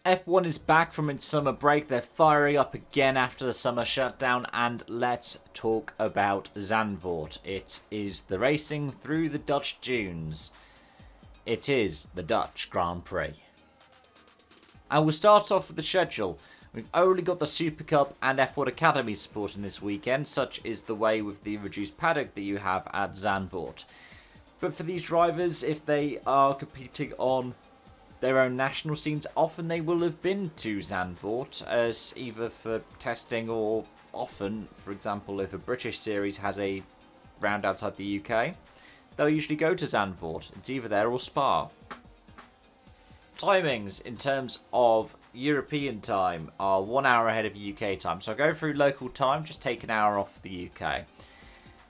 F1 is back from its summer break. They're firing up again after the summer shutdown, and let's talk about Zandvoort. It is the racing through the Dutch dunes. It is the Dutch Grand Prix. And we'll start off with the schedule. We've only got the Super Cup and F1 Academy supporting this weekend. Such is the way with the reduced paddock that you have at Zandvoort. But for these drivers, if they are competing on their own national scenes, often they will have been to Zandvoort as either for testing or often, for example, if a British series has a round outside the UK, they'll usually go to Zandvoort. It's either there or Spa. Timings in terms of European time are 1 hour ahead of UK time. So I'll go through local time, just take an hour off the UK.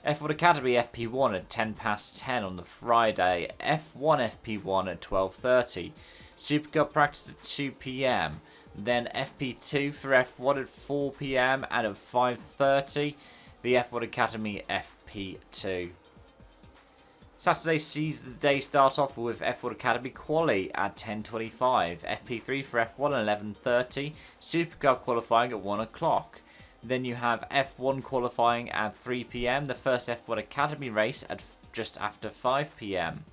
F1 Academy FP1 at 10 past 10 on the Friday. F1 FP1 at 12:30. Super Cup practice at 2 p.m. Then FP2 for F1 at 4 p.m. and at 5:30 the F1 Academy FP2. Saturday sees the day start off with F1 Academy Quali at 10:25, FP3 for F1 at 11:30, Super Cup qualifying at 1 o'clock. Then you have F1 qualifying at 3 p.m, the first F1 Academy race at just after 5 p.m.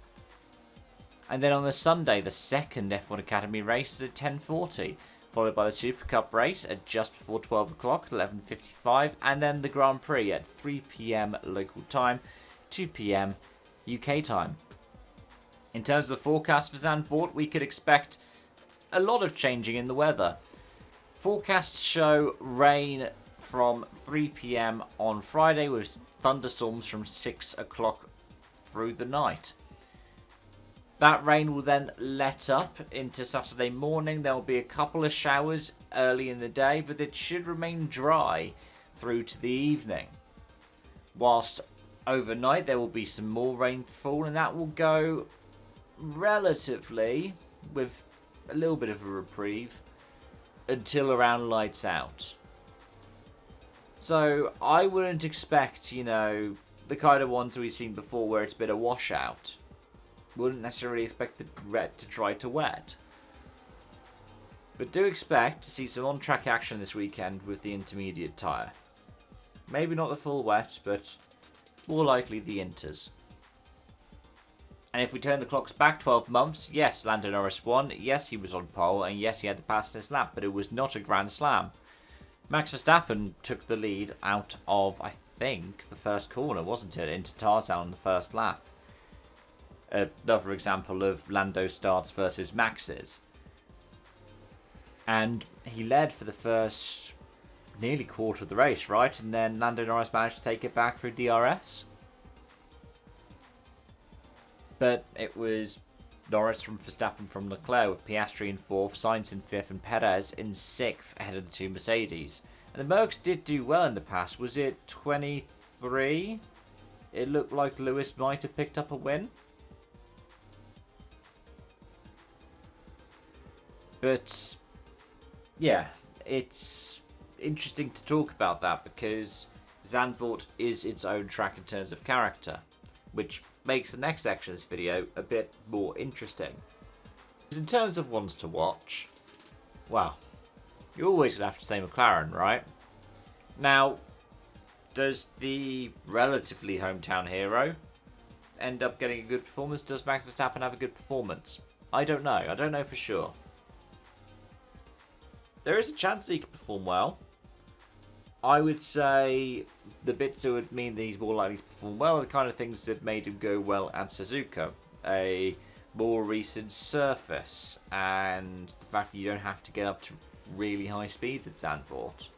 And then on the Sunday, the second F1 Academy race is at 10:40, followed by the Super Cup race at just before 12 o'clock at 11:55, and then the Grand Prix at 3 p.m. local time, 2 p.m. UK time. In terms of the forecast for Zandvoort, we could expect a lot of changing in the weather. Forecasts show rain from 3 p.m. on Friday with thunderstorms from 6 o'clock through the night. That rain will then let up into Saturday morning. There will be a couple of showers early in the day, but it should remain dry through to the evening. Whilst overnight there will be some more rainfall, and that will go relatively with a little bit of a reprieve until around lights out. So I wouldn't expect, the kind of ones we've seen before where it's been a washout. Wouldn't necessarily expect the red to try to wet. But do expect to see some on-track action this weekend with the intermediate tyre. Maybe not the full wet, but more likely the inters. And if we turn the clocks back 12 months, yes, Lando Norris won, yes, he was on pole, and yes, he had to pass this lap, but it was not a Grand Slam. Max Verstappen took the lead out of, I think, the first corner, wasn't it? Into Tarzan on the first lap. Another example of Lando starts versus Max's. And he led for the first nearly quarter of the race, right? And then Lando Norris managed to take it back through DRS. But it was Norris from Verstappen from Leclerc, with Piastri in 4th, Sainz in 5th, and Perez in 6th ahead of the two Mercedes. And the Mercs did do well in the pass. Was it 23? It looked like Lewis might have picked up a win. But yeah, it's interesting to talk about that because Zandvoort is its own track in terms of character, which makes the next section of this video a bit more interesting. In terms of ones to watch, well, you're always going to have to say McLaren, right? Now, does the relatively hometown hero end up getting a good performance? Does Max Verstappen have a good performance? I don't know. I don't know for sure. There is a chance that he could perform well. I would say the bits that would mean that he's more likely to perform well are the kind of things that made him go well at Suzuka. A more recent surface and the fact that you don't have to get up to really high speeds at Zandvoort.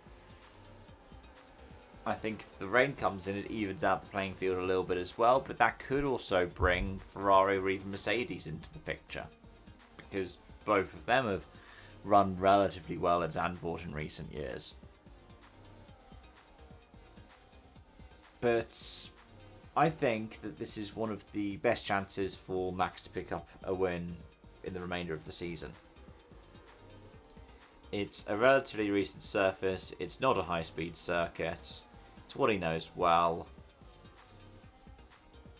I think if the rain comes in, it evens out the playing field a little bit as well, but that could also bring Ferrari or even Mercedes into the picture, because both of them have run relatively well at Zandvoort in recent years. But I think that this is one of the best chances for Max to pick up a win in the remainder of the season. It's a relatively recent surface, it's not a high-speed circuit, it's what he knows well,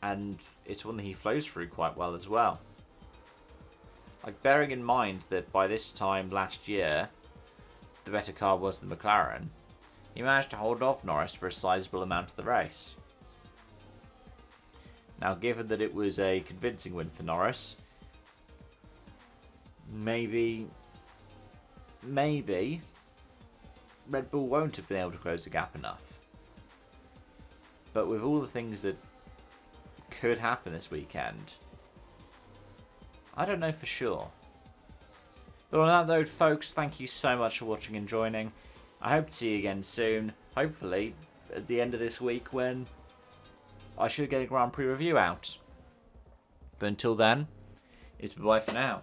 and it's one that he flows through quite well as well. Like, bearing in mind that by this time last year, the better car was the McLaren, he managed to hold off Norris for a sizable amount of the race. Now, given that it was a convincing win for Norris, maybe Red Bull won't have been able to close the gap enough. But with all the things that could happen this weekend, I don't know for sure. But on that note, folks, thank you so much for watching and joining. I hope to see you again soon. Hopefully at the end of this week, when I should get a Grand Prix review out. But until then, it's bye-bye for now.